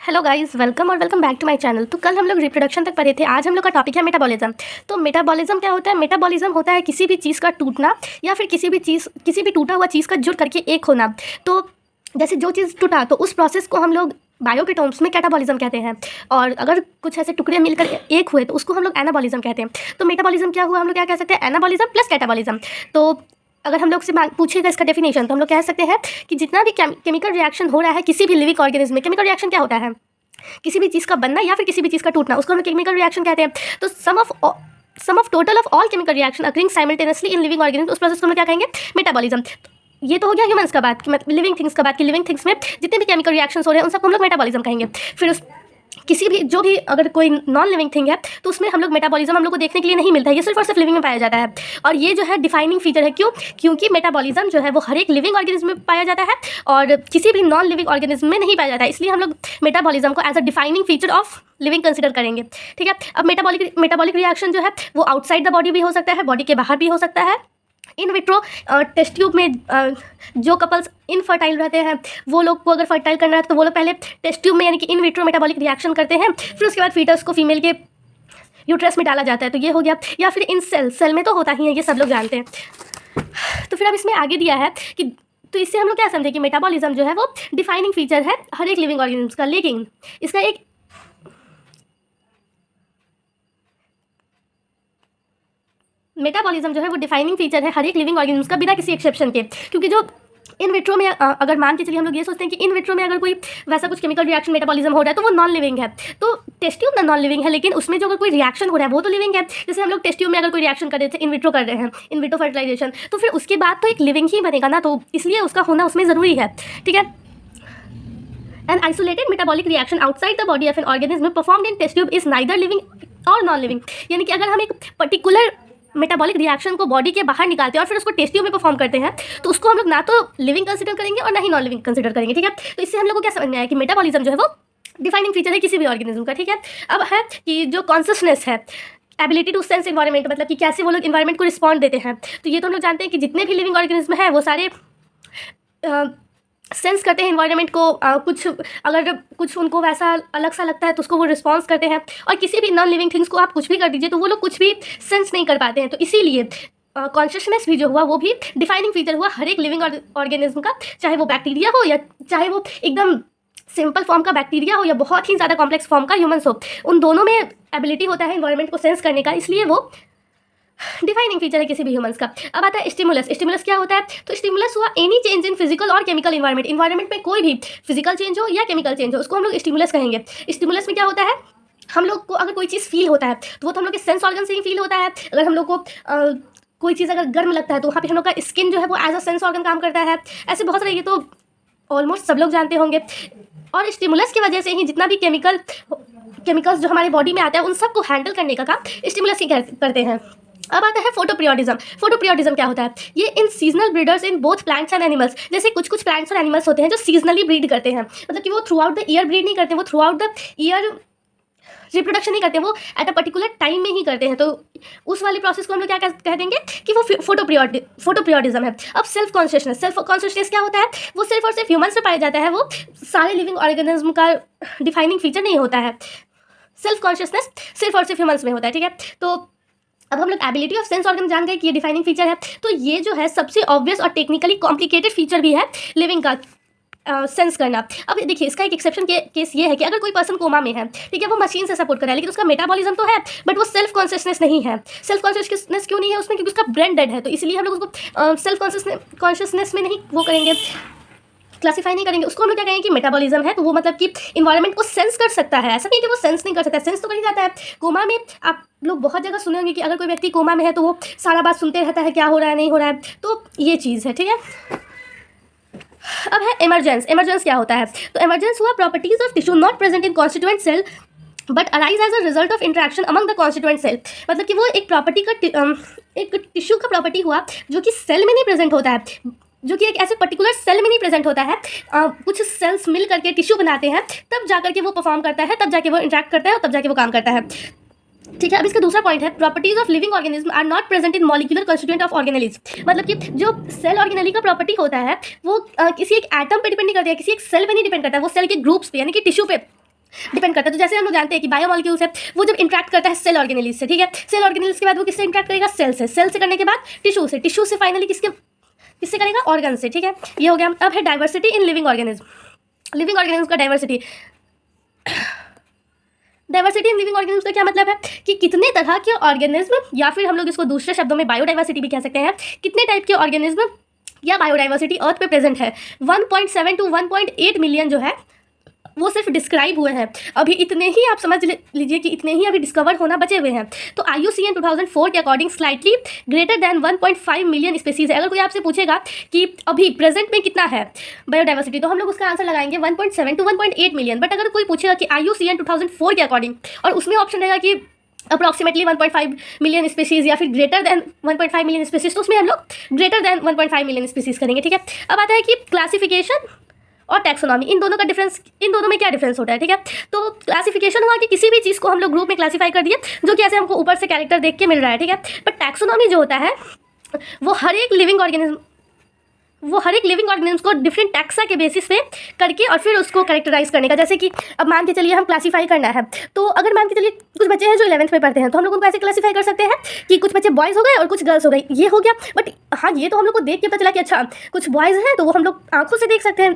Hello guys, welcome और welcome back to my channel. तो कल हम लोग रिप्रोडक्शन तक पढ़े थे। आज हम लोग का टॉपिक है मेटाबॉलिज्म। तो मेटाबॉलिज्म क्या होता है? मेटाबॉलिज्म होता है किसी भी चीज़ का टूटना या फिर किसी भी टूटा हुआ चीज़ का जुड़ करके एक होना। तो जैसे जो चीज़ टूटा तो उस प्रोसेस को हम लोग बायो के टर्म्स में कैटाबॉलिज्म कहते हैं, और अगर कुछ ऐसे टुकड़े मिलकर एक हुए तो उसको हम लोग एनाबॉलिज्म कहते हैं। तो मेटाबॉलिज्म क्या हुआ? हम लोग क्या कह सकते हैं? Anabolism plus catabolism. तो अगर हम लोग से पूछेगा इसका डेफिनेशन तो हम लोग कह सकते हैं कि जितना भी केमिकल रिएक्शन हो रहा है किसी भी लिविंग ऑर्गेनिज्म में, केमिकल रिएक्शन क्या होता है? किसी भी चीज़ का बनना या फिर किसी भी चीज़ का टूटना, उसको हम केमिकल रिएक्शन कहते हैं। तो sum of total of all chemical reaction occurring simultaneously in living organism, उस प्रोसेस को हम क्या कहेंगे? मेटाबॉलिज्म। ये तो हो गया ह्यूमंस का बात, कि लिविंग थिंग्स का बात, कि लिविंग थिंग्स में जितने भी केमिकल रिएक्शंस हो रहे हैं उन सबको हम लोग मेटाबॉलिज्म कहेंगे। फिर उस किसी भी जो भी अगर कोई नॉन लिविंग थिंग है तो उसमें हम लोग मेटाबॉलिज्म हम लोग को देखने के लिए नहीं मिलता है, ये सिर्फ और सिर्फ लिविंग में पाया जाता है। और ये जो है डिफाइनिंग फीचर है। क्यों? क्योंकि मेटाबॉलिज्म जो है वो हर एक लिविंग ऑर्गेनिज्म में पाया जाता है और किसी भी नॉन लिविंग ऑर्गेनिज्म में नहीं पाया जाता है। इसलिए हम लोग मेटाबॉलिज्म को as a defining feature of living consider करेंगे। ठीक है। अब मेटाबॉलिक रिएक्शन जो है वो आउटसाइड द बॉडी भी हो सकता है, बॉडी के बाहर भी हो सकता है। इन विट्रो टेस्ट ट्यूब में जो कपल्स इनफर्टाइल रहते हैं वो लोग को अगर फर्टाइल करना है तो वो लोग पहले टेस्ट ट्यूब में यानी कि इन विट्रो मेटाबॉलिक रिएक्शन करते हैं, फिर उसके बाद फीटस को फीमेल के यूट्रस में डाला जाता है। तो ये हो गया। या फिर इन सेल में तो होता ही है, ये सब लोग जानते हैं। तो फिर अब इसमें आगे दिया है कि तो इससे हम लोग क्या समझे कि मेटाबॉलिज्म जो है वो डिफाइनिंग फीचर है हर एक लिविंग ऑर्गेनिज्म का, लेकिन इसका एक मेटाबॉलिज्म जो है वो डिफाइनिंग फीचर है हर एक लिविंग ऑर्गेनिज्म का बिना किसी एक्सेप्शन के। क्योंकि जो इन विट्रो में अगर मान के चलिए हम लोग ये सोचते हैं कि इन विट्रो में अगर कोई वैसा कुछ केमिकल रिएक्शन मेटाबॉलिज्म हो रहा है तो वो नॉन लिविंग है। तो टेस्ट ट्यूब ना नॉन लिविंग है, लेकिन उसमें जो अगर कोई रिएक्शन हो रहा है वो तो लिविंग है। जैसे हम लोग टेस्ट ट्यूब में अगर कोई रिएक्शन कर रहे थे, इन विट्रो कर रहे हैं, इन विट्रो फर्टिलाइजेशन, तो फिर उसके बाद तो एक लिविंग ही बनेगा ना, तो इसलिए उसका होना उसमें ज़रूरी है। ठीक है। An isolated metabolic reaction outside the body of an organism performed in test tube is neither living और नॉन लिविंग। यानी कि अगर हम एक पर्टिकुलर मेटाबॉलिक रिएक्शन को बॉडी के बाहर निकालते हैं और फिर उसको टेस्ट ट्यूब में परफॉर्म करते हैं तो उसको हम लोग ना तो लिविंग कंसिडर करेंगे और ना ही नॉन लिविंग कंसिडर करेंगे। ठीक है। तो इससे हम लोग को क्या समझ में आया कि मेटाबॉलिज्म जो है वो डिफाइनिंग फीचर है किसी भी ऑर्गेनिज्म का। ठीक है। अब है कि जो कॉन्शियसनेस है, एबिलिटी टू सेंस इन्वायरमेंट, मतलब कि कैसे वो लोग इन्वायरमेंट को रिस्पॉन्ड देते हैं। तो ये तो हम लोग जानते हैं कि जितने भी लिविंग ऑर्गेनिज्म है वो सारे सेंस करते हैं इन्वायरमेंट को। कुछ अगर कुछ उनको वैसा अलग सा लगता है तो उसको वो रिस्पॉन्स करते हैं। और किसी भी नॉन लिविंग थिंग्स को आप कुछ भी कर दीजिए तो वो लोग कुछ भी सेंस नहीं कर पाते हैं। तो इसीलिए कॉन्शियसनेस भी जो हुआ वो भी डिफाइनिंग फीचर हुआ हर एक लिविंग ऑर्गेनिज्म का, चाहे वो बैक्टीरिया हो या चाहे वो एकदम सिंपल फॉर्म का बैक्टीरिया हो या बहुत ही ज़्यादा कॉम्प्लेक्स फॉर्म का ह्यूमन्स हो। उन दोनों में एबिलिटी होता है इन्वायरमेंट को सेंस करने का, इसलिए वो डिफाइनिंग फीचर है किसी भी ह्यूमंस का। अब आता है स्टिमुलस। स्टिमुलस क्या होता है? तो स्टिमुलस हुआ एनी चेंज इन फिजिकल और केमिकल इन्वायरमेंट में कोई भी फिजिकल चेंज हो या केमिकल चेंज हो उसको हम लोग स्टिमुलस कहेंगे। स्टिमुलस में क्या होता है? हम लोग को अगर कोई चीज़ फील होता है तो वो तो हम लोग के सेंस ऑर्गन से ही फील होता है। अगर हम लोग को कोई चीज़ अगर गर्म लगता है तो वहाँ पे हम लोग का स्किन जो है वो एज अ सेंस ऑर्गन काम करता है। ऐसे बहुत सारे, ये तो ऑलमोस्ट सब लोग जानते होंगे। और स्टिमुलस की वजह से ही जितना भी केमिकल्स जो हमारे बॉडी में आता है उन सबको हैंडल करने का काम स्टिमुलस ही करते हैं। अब आता है फोटोप्रियोडिज्म। फोटोप्रियोडिज्म क्या होता है? ये इन seasonal breeders in both plants and animals. जैसे कुछ कुछ प्लांट्स और एनिमल्स होते हैं जो सीजनली ब्रीड करते हैं, मतलब कि वो through out the year breed नहीं करते, वो through out the year reproduction नहीं करते, वो एट अ पर्टिकुलर टाइम में ही करते हैं। तो उस वाले प्रोसेस को हम लोग क्या कह देंगे कि वो फोटोप्रियोडिज्म है। अब सेल्फ कॉन्शियसनेस क्या होता है? वो सिर्फ और सिर्फ ह्यूमन्स में पाया जाता है, वो सारे लिविंग ऑर्गेनिज्म का डिफाइनिंग फीचर नहीं होता है। सेल्फ कॉन्शियसनेस सिर्फ और सिर्फ ह्यूमन्स में होता है। ठीक है। तो अब हम लोग एबिलिटी ऑफ सेंस ऑर्गन जान गए कि ये डिफाइनिंग फीचर है। तो ये जो है सबसे ऑब्वियस और टेक्निकली कॉम्प्लिकेटेड फीचर भी है लिविंग का, सेंस करना। अब देखिए इसका एक एक्सेप्शन केस ये है कि अगर कोई पर्सन कोमा में है, ठीक है, वो मशीन से सपोर्ट कर रहा है लेकिन उसका मेटाबॉलिज्म तो है बट वो सेल्फ कॉन्शियसनेस नहीं है। सेल्फ कॉन्शियसनेस क्यों नहीं है उसमें? क्योंकि उसका ब्रेन डेड है। तो इसलिए हम लोग उसको सेल्फ कॉन्शियसनेस में नहीं वो करेंगे, क्लासीफाई नहीं करेंगे। उसको हम लोग क्या कहेंगे कि मेटाबॉलिज्म है। तो वो मतलब कि इन्वायरमेंट को सेंस कर सकता है, ऐसा नहीं कि वो सेंस नहीं कर सकता, सेंस तो कर ही जाता है। कोमा में आप लोग बहुत जगह सुने होंगे कि अगर कोई व्यक्ति कोमा में है तो वो सारा बात सुनते रहता है, क्या हो रहा है नहीं हो रहा है। तो ये चीज़ है। ठीक है। अब है इमरजेंस। इमरजेंस क्या होता है? तो इमरजेंस हुआ properties of tissue not present in constituent cell but arise as a result of interaction among the constituent cell. मतलब कि वो एक प्रॉपर्टी का एक टिश्यू का प्रॉपर्टी हुआ जो कि सेल में नहीं प्रेजेंट होता है, जो कि एक ऐसे पर्टिकुलर सेल में नहीं प्रेजेंट होता है। कुछ सेल्स मिल करके टिश्यू बनाते हैं, तब जाकर के वो परफॉर्म करता है, तब जाके वो इंटरेक्ट करता है और तब जाके वो काम करता है। ठीक है। अब इसका दूसरा पॉइंट है properties of living organism are not present in molecular constituent of organelles. मतलब कि जो सेल ऑर्गेनेली का प्रॉपर्टी होता है वो किसी एक एटम पे डिपेंड नहीं करता है, किसी एक सेल पे नहीं डिपेंड करता है, वो सेल के ग्रुप्स पे यानी कि टिश्यू पे डिपेंड करता है। तो जैसे हम लोग जानते हैं कि बायोमॉलिक्यूल्स है वो जब इंटरेक्ट करता है सेल ऑर्गेनेलिस से, ठीक है, सेल ऑर्गेनेलिस के बाद वो किससे इंटरेक्ट करेगा, सेल से, सेल से करने के बाद टिश्यू से फाइनली किससे करेगा, ऑर्गन से, ठीक है, ये हो गया। अब है diversity in living organism. Living organism का डाइवर्सिटी इन लिविंग ऑर्गेनिज्म का क्या मतलब है कि कितने तरह के ऑर्गेनिज्म, या फिर हम लोग इसको दूसरे शब्दों में बायोडाइवर्सिटी भी कह सकते हैं, कितने टाइप के ऑर्गेनिज्म या बायोडाइवर्सिटी अर्थ पे प्रेजेंट है। 1.7 to 1.8 मिलियन जो है वो सिर्फ डिस्क्राइब हुए हैं। अभी इतने ही आप समझ लीजिए कि इतने ही अभी डिस्कवर होना बचे हुए हैं। तो IUCN 2004 के according slightly greater than 1.5 million species है। अगर कोई आपसे पूछेगा कि अभी प्रेजेंट में कितना है बायोडाइवर्सिटी, तो हम लोग उसका आंसर लगाएंगे 1.7 to 1.8 मिलियन। बट अगर कोई पूछेगा कि IUCN 2004 के अकॉर्डिंग, और उसमें ऑप्शन रहेगा कि अप्रॉक्सीमेटली 1.5 मिलियन स्पीसीज या फिर ग्रेटर दैन 1.5 मिलियन स्पीसीज, तो उसमें हम लोग ग्रेटर दैन 1.5 मिलियन स्पीसीज करेंगे, ठीक है। अब आता है कि क्लासिफिकेशन और टैक्सोनॉमी, इन दोनों का डिफरेंस, इन दोनों में क्या डिफरेंस होता है, ठीक है। तो क्लासिफिकेशन हुआ कि किसी भी चीज़ को हम लोग ग्रुप में क्लासीफाई कर दिए, जो कि ऐसे हमको ऊपर से कैरेक्टर देख के मिल रहा है, ठीक है। बट टैक्सोनॉमी जो होता है वो हर एक लिविंग ऑर्गेनिज्म को डिफरेंट टैक्सा के बेसिस पे करके और फिर उसको कैरेक्टराइज करने का। जैसे कि अब मान के चलिए हम क्लासीफाई करना है, तो अगर मान के चलिए कुछ बच्चे हैं जो 11th में पढ़ते हैं, तो हम लोग उनको ऐसे क्लासीफाई कर सकते हैं कि कुछ बच्चे बॉयज़ हो गए और कुछ गर्ल्स हो गई, ये हो गया। बट हाँ, ये तो हम लोग को देख के पता चला कि अच्छा कुछ बॉयज़ हैं तो वो हम लोग आंखों से देख सकते हैं,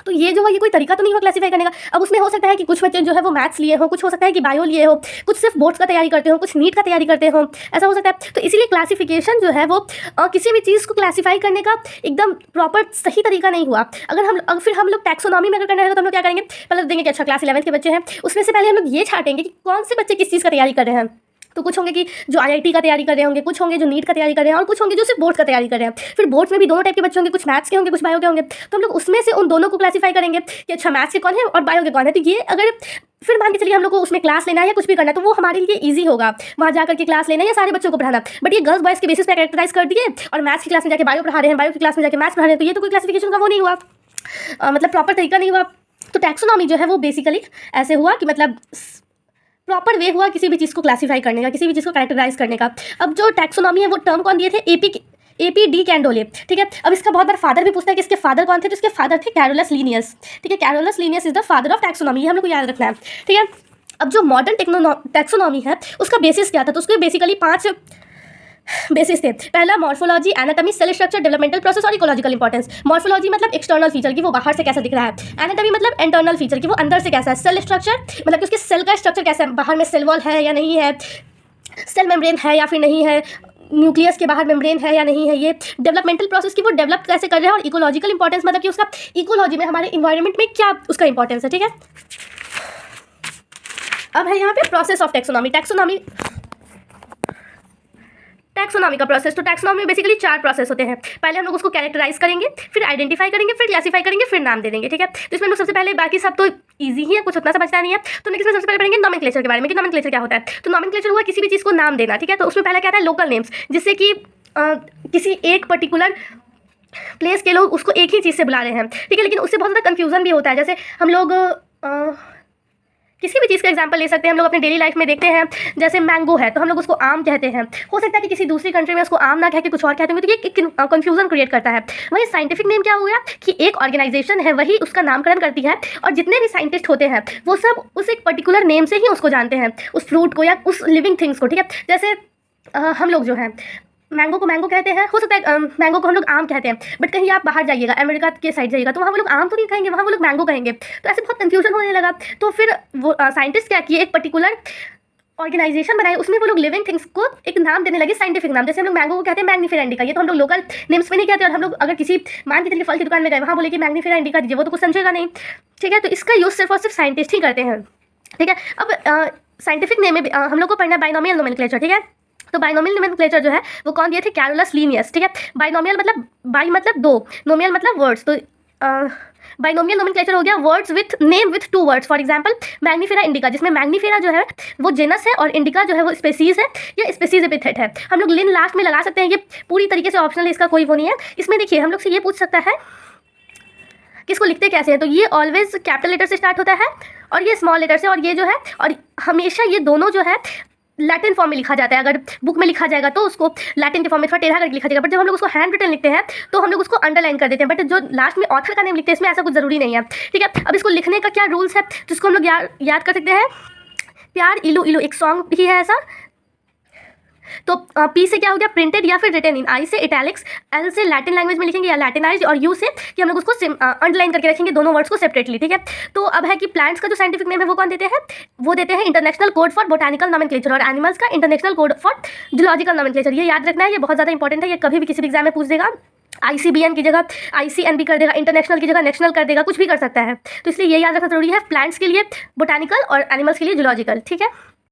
तो ये जो है ये कोई तरीका तो नहीं हुआ क्लासीफाई करने का। अब उसमें हो सकता है कि कुछ बच्चे जो है वो मैथ्स लिए हो, कुछ हो सकता है कि बायो लिए हो, कुछ सिर्फ बोर्ड्स का तैयारी करते हो, कुछ नीट का तैयारी करते हो, ऐसा हो सकता है। तो इसीलिए क्लासिफिकेशन जो है वो किसी भी चीज़ को क्लासीफाई करने का एकदम प्रॉपर सही तरीका नहीं हुआ। अगर फिर हम लोग टैक्सोनॉमी में अगर करना है तो हम लोग क्या करेंगे, पहले देंगे कि अच्छा क्लास 11th के बच्चे हैं, उसमें से पहले हम लोग ये छाटेंगे कि कौन से बच्चे किस चीज़ का तैयारी कर रहे हैं। तो कुछ होंगे कि जो IIT का तैयारी कर रहे होंगे, कुछ होंगे जो नीट का तैयारी कर रहे हैं, और कुछ होंगे जो सिर्फ बोर्ड्स का तैयारी कर रहे हैं। फिर बोर्ड्स में भी दोनों टाइप के बच्चे होंगे, कुछ मैथ्स के होंगे, कुछ बायो के होंगे। तो हम लोग उसमें से उन दोनों को क्लासीफाई करेंगे कि अच्छा मैथ्स के कौन है और बायो के कौन है। तो ये अगर फिर मान के चलिए हम लोग को उसमें क्लास लेना है या कुछ भी करना है, तो वो हमारे लिए ईजी होगा वहाँ जाकर के क्लास लेना या सारे बच्चों को पढ़ाना। बट ये गर्ल्स बॉयज़ के बेसिस पे कैरेक्टराइज कर दिए और मैथ्स की क्लास में जाके बायो पढ़ा रहे हैं, बायो की क्लास में जाके मैथ्स पढ़ा रहे हैं, तो ये तो कोई क्लासिफिकेशन का वो नहीं हुआ, मतलब प्रॉपर तरीका नहीं हुआ। तो टैक्सोनॉमी जो है वो बेसिकली ऐसे हुआ कि मतलब प्रॉपर वे हुआ किसी भी चीज़ को क्लासीफाई करने का, किसी भी चीज़ को कैरेक्टराइज करने का। अब जो टैक्सोनॉमी है वो टर्म कौन दिए थे, AP डी कैंडोले, ठीक है। अब इसका बहुत बार फादर भी पूछता है कि इसके फादर कौन थे, तो इसके फादर थे कैरोलस लीनियस, ठीक है। Carolus Linnaeus is the father of taxonomy, ये हम लोग को याद रखना है, ठीक है। अब जो मॉडर्न टैक्सोनॉमी है उसका बेसिस क्या था, तो उसके बेसिकली 5 बेसिस थे। पहला morphology, anatomy, cell structure, developmental process और इकोलॉजिकल इंपॉर्टेंस। मॉर्फोलॉजी मतलब एक्सटर्नल फीचर कि वो बाहर से कैसा दिख रहा है, एनाटॉमी मतलब इंटरनल फीचर कि वो अंदर से कैसा है, सेल स्ट्रक्चर मतलब कि उसके सेल का स्ट्रक्चर कैसा है, बाहर में सेल वॉल है या नहीं है, सेल मेम्ब्रेन है या फिर नहीं है, न्यूक्लियस के बाहर मेम्ब्रेन है या नहीं है। ये डेवलपमेंटल प्रोसेस की वो डेवलप कैसे कर रहे हैं, और इकोलॉजिकल इंपॉर्टेंस मतलब कि उसका इकोलॉजी में हमारे इन्वायरमेंट में क्या उसका इंपॉर्टेंस है, ठीक है। अब है यहाँ पे प्रोसेस ऑफ टैक्सोनॉमी का प्रोसेस। तो टैक्सोनॉमी में बेसिकली 4 प्रोसेस होते हैं। पहले हम लोग उसको कैरेक्टराइज करेंगे, फिर आइडेंटिफाई करेंगे, फिर क्लासीफाई करेंगे, फिर नाम दे देंगे, ठीक है। तो इसमें हम लोग सबसे पहले, बाकी सब तो ईजी ही है, कुछ उतना समझना नहीं है, तो इसमें सबसे पहले पढ़ेंगे नॉमेनक्लेचर के बारे में कि नॉमेनक्लेचर क्या होता है। तो नॉमेनक्लेचर हुआ किसी भी चीज़ को नाम देना, ठीक है। तो उसमें पहला क्या आता है, लोकल नेम्स, जिससे कि किसी एक पर्टिकुलर प्लेस के लोग उसको एक ही चीज़ से बुला रहे हैं, ठीक है। लेकिन उससे बहुत ज़्यादा कन्फ्यूज़न भी होता है। जैसे हम लोग किसी भी चीज़ का एग्जांपल ले सकते हैं, हम लोग अपने डेली लाइफ में देखते हैं, जैसे मैंगो है तो हम लोग उसको आम कहते हैं। हो सकता है कि किसी दूसरी कंट्री में उसको आम ना कह के कुछ और कहते होंगे, तो ये कन्फ्यूजन क्रिएट करता है। वही साइंटिफिक नेम क्या हो गया कि एक ऑर्गेनाइजेशन है वही उसका नामकरण करती है, और जितने भी साइंटिस्ट होते हैं वो सब उस एक पर्टिकुलर नेम से ही उसको जानते हैं, उस फ्रूट को या उस लिविंग थिंग्स को, ठीक है। जैसे हम लोग जो हैं मैंगो को मैंगो कहते हैं, हो सकता है मैंगो को हम लोग आम कहते हैं, बट कहीं आप बाहर जाइएगा, अमेरिका के साइड जाइएगा, तो वहाँ वो लोग आम तो नहीं कहेंगे, वहाँ वो लोग मैंगो कहेंगे। तो ऐसे बहुत कन्फ्यूजन होने लगा। तो फिर वो साइंटिस्ट क्या किए, एक पर्टिकुलर ऑर्गेनाइजेशन बनाए, उसमें वो लोग लिविंग थिंग्स को एक नाम देने लगे, साइंटिफिक नाम। जैसे हम लोग मैंगो को कहते हैं मैग्नीफेरा इंडिका, ये तो हम लोग लोकल नेम्स में नहीं कहते। और हम लोग अगर किसी मान के चलिए फल की दुकान में गए, वहाँ बोले कि मैग्नीफेरा इंडिका दीजिए, वो तो कुछ समझेगा नहीं, ठीक है। तो इसका यूज़ सिर्फ और सिर्फ साइंटिस्ट ही करते हैं, ठीक है। अब साइंटिफिक नेम में हम लोग को पढ़ना है बाइनोमियल नोमेनक्लेचर, ठीक है। तो बाइनोमियल नोमेनक्लेचर जो है वो कौन दिए थे, कैरोलस लीनियस, ठीक है। बाइनोमियल मतलब बाई मतलब 2, नोमियल मतलब वर्ड्स। तो बाइनोमियल नोमेनक्लेचर हो गया words with name with 2 words. For example Mangifera indica, जिसमें मैग्नीफेरा जो है वो जेनस है और इंडिका जो है वो स्पेसीज है या स्पेसीज एपिथेट है। हम लोग लिन लास्ट में लगा सकते हैं, ये पूरी तरीके से ऑप्शनल है, इसका कोई वो नहीं है। इसमें देखिए हम लोग से ये पूछ सकता है कि इसको लिखते कैसे हैं, तो ये ऑलवेज कैपिटल लेटर से स्टार्ट होता है और ये स्मॉल लेटर से, और ये जो है, और हमेशा ये दोनों जो है लैटिन फॉर्म में लिखा जाता है। अगर बुक में लिखा जाएगा तो उसको लैटिन के फॉर्म में थोड़ा टेढ़ा करके लिखा जाएगा, बट जब हम लोग उसको हैंड रिटन लिखते हैं तो हम लोग उसको अंडरलाइन कर देते हैं। बट जो लास्ट में ऑथर का नेम लिखते हैं इसमें ऐसा कुछ ज़रूरी नहीं है, ठीक है। अब इसको लिखने का क्या रूल्स है जिसको हम लोग याद कर सकते हैं। प्यार इलू इलू एक सॉन्ग ही है ऐसा। तो पी से क्या हो गया, प्रिंटेड या फिर रिटन इन, आई से इटैलिक्स, एल से लैटिन लैंग्वेज में लिखेंगे या लैटिनाइज, और यू से कि हम लोग उसको अंडरलाइन करके रखेंगे दोनों वर्ड्स को सेपरेटली, ठीक है। तो अब है कि प्लांट्स का जो साइंटिफिक नेम है वो कौन देते हैं, वो देते हैं international code for botanical nomenclature, और एनिमल्स का international code for zoological nomenclature. ये याद रखना है, ये बहुत ज़्यादा इंपॉर्टेंट है, ये कभी भी किसी भी एग्जाम में पूछ देगा। ICBN की जगह ICNB कर देगा, इंटरनेशनल की जगह नेशनल कर देगा, कुछ भी कर सकता है। तो इसलिए ये याद रखना जरूरी है, प्लांट्स के लिए बोटानिकल और एनिमल्स के लिए जूलॉजिकल, ठीक है।